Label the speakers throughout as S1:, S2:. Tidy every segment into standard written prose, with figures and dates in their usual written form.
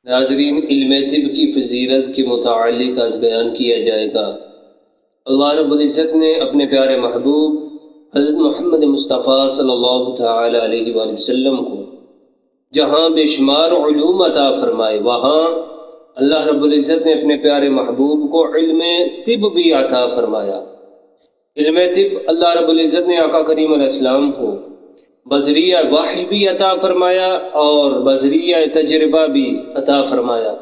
S1: ناظرین، علم طب کی فضیلت کے متعلق آج بیان کیا جائے گا۔ اللہ رب العزت نے اپنے پیارے محبوب حضرت محمد مصطفیٰ صلی اللہ تعالی علیہ وآلہ وسلم کو جہاں بے شمار علوم عطا فرمائے، وہاں اللہ رب العزت نے اپنے پیارے محبوب کو علم طب بھی عطا فرمایا۔ علم طب اللہ رب العزت نے آقا کریم علیہ السلام کو بذریعہ وحی بھی عطا فرمایا اور بذریعہ تجربہ بھی عطا فرمایا۔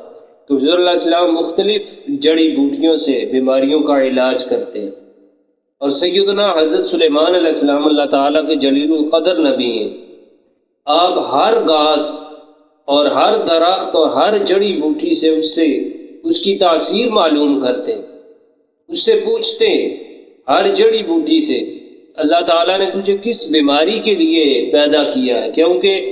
S1: تو حضور علیہ السلام مختلف جڑی بوٹیوں سے بیماریوں کا علاج کرتے ہیں، اور سیدنا حضرت سلیمان علیہ السلام اللہ تعالیٰ کے جلیل القدر نبی ہیں۔ آپ ہر گھاس اور ہر درخت اور ہر جڑی بوٹی سے اس کی تاثیر معلوم کرتے ہیں، اس سے پوچھتے ہیں ہر جڑی بوٹی سے اللہ تعالیٰ نے تجھے کس بیماری کے لیے پیدا کیا ہے، کیونکہ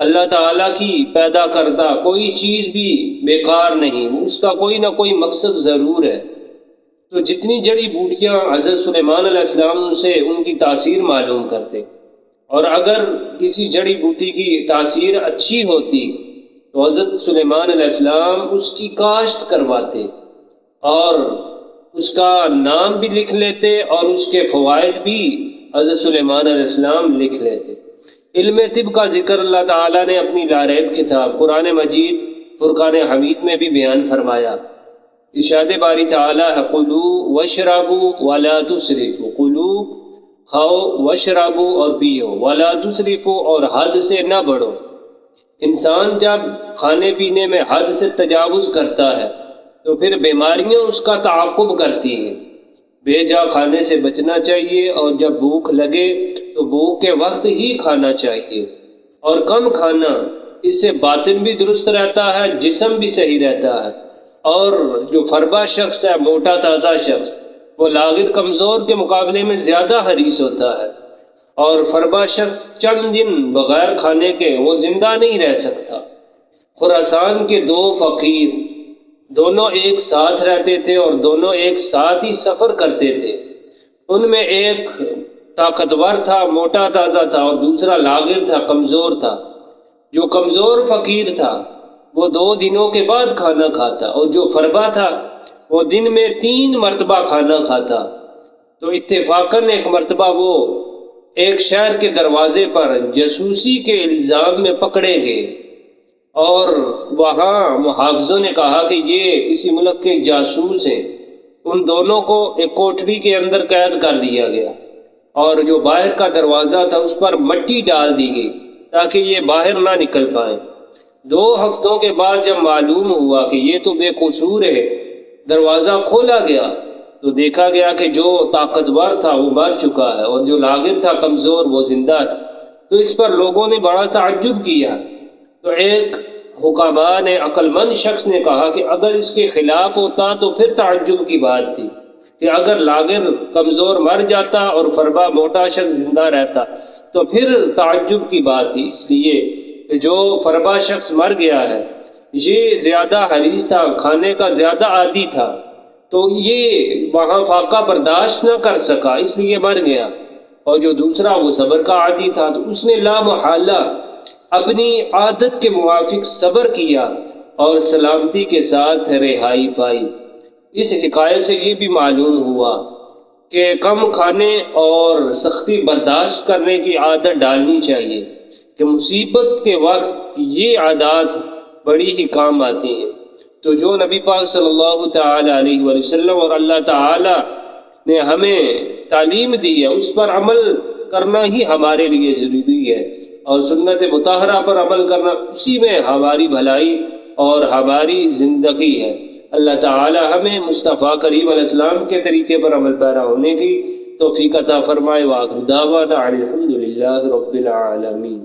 S1: اللہ تعالیٰ کی پیدا کردہ کوئی چیز بھی بیکار نہیں، اس کا کوئی نہ کوئی مقصد ضرور ہے۔ تو جتنی جڑی بوٹیاں حضرت سلیمان علیہ السلام سے ان کی تاثیر معلوم کرتے، اور اگر کسی جڑی بوٹی کی تاثیر اچھی ہوتی تو حضرت سلیمان علیہ السلام اس کی کاشت کرواتے اور اس کا نام بھی لکھ لیتے اور اس کے فوائد بھی حضرت سلیمان علیہ السلام لکھ لیتے۔ علم طب کا ذکر اللہ تعالیٰ نے اپنی لاریب کتاب قرآن مجید فرقان حمید میں بھی بیان فرمایا۔ ارشاد باری تعالیٰ ہے قُلُوا وَاشْرَبُوا وَلَا تُسْرِفُوا، کلو کھاؤ، وشربو اور پیو، وَلَا تُسْرِفُوا اور حد سے نہ بڑھو۔ انسان جب کھانے پینے میں حد سے تجاوز کرتا ہے تو پھر بیماریاں اس کا تعاقب کرتی ہیں۔ بے جا کھانے سے بچنا چاہیے، اور جب بھوک لگے تو بھوک کے وقت ہی کھانا چاہیے، اور کم کھانا، اس سے باطن بھی درست رہتا ہے، جسم بھی صحیح رہتا ہے۔ اور جو فربا شخص ہے، موٹا تازہ شخص، وہ لاغر کمزور کے مقابلے میں زیادہ حریص ہوتا ہے، اور فربا شخص چند دن بغیر کھانے کے وہ زندہ نہیں رہ سکتا۔ خراسان کے دو فقیر دونوں ایک ساتھ رہتے تھے اور دونوں ایک ساتھ ہی سفر کرتے تھے۔ ان میں ایک طاقتور تھا، موٹا تازہ تھا، اور دوسرا لاغر تھا، کمزور تھا۔ جو کمزور فقیر تھا وہ 2 دنوں کے بعد کھانا کھاتا، اور جو فربا تھا وہ دن میں 3 مرتبہ کھانا کھاتا۔ تو اتفاقاً ایک مرتبہ وہ ایک شہر کے دروازے پر جاسوسی کے الزام میں پکڑے گئے، اور وہاں محافظوں نے کہا کہ یہ کسی ملک کے جاسوس ہیں۔ ان دونوں کو ایک کوٹری کے اندر قید کر دیا گیا، اور جو باہر کا دروازہ تھا اس پر مٹی ڈال دی گئی تاکہ یہ باہر نہ نکل پائیں۔ 2 ہفتوں کے بعد جب معلوم ہوا کہ یہ تو بے قصور ہے، دروازہ کھولا گیا تو دیکھا گیا کہ جو طاقتور تھا وہ مر چکا ہے، اور جو لاغر تھا کمزور وہ زندہ ہے۔ تو اس پر لوگوں نے بڑا تعجب کیا۔ تو ایک حکما نے، عقل مند شخص نے کہا کہ اگر اس کے خلاف ہوتا تو پھر تعجب کی بات تھی، کہ اگر لاغر کمزور مر جاتا اور فربا موٹا شخص زندہ رہتا تو پھر تعجب کی بات تھی۔ اس لیے کہ جو فربا شخص مر گیا ہے یہ زیادہ حریص تھا، کھانے کا زیادہ عادی تھا، تو یہ وہاں فاقہ برداشت نہ کر سکا، اس لیے مر گیا۔ اور جو دوسرا وہ صبر کا عادی تھا، تو اس نے لا محالہ اپنی عادت کے موافق صبر کیا اور سلامتی کے ساتھ رہائی پائی۔ اس حکایت سے یہ بھی معلوم ہوا کہ کم کھانے اور سختی برداشت کرنے کی عادت ڈالنی چاہیے، کہ مصیبت کے وقت یہ عادات بڑی ہی کام آتی ہیں۔ تو جو نبی پاک صلی اللہ تعالی علیہ وآلہ وسلم اور اللہ تعالی نے ہمیں تعلیم دی ہے اس پر عمل کرنا ہی ہمارے لیے ضروری ہے، اور سنت مطہرہ پر عمل کرنا، اسی میں ہماری بھلائی اور ہماری زندگی ہے۔ اللہ تعالی ہمیں مصطفیٰ کریم علیہ السلام کے طریقے پر عمل پیرا ہونے کی توفیق عطا فرمائے۔ وآخر دعوانا الحمد للہ رب العالمین۔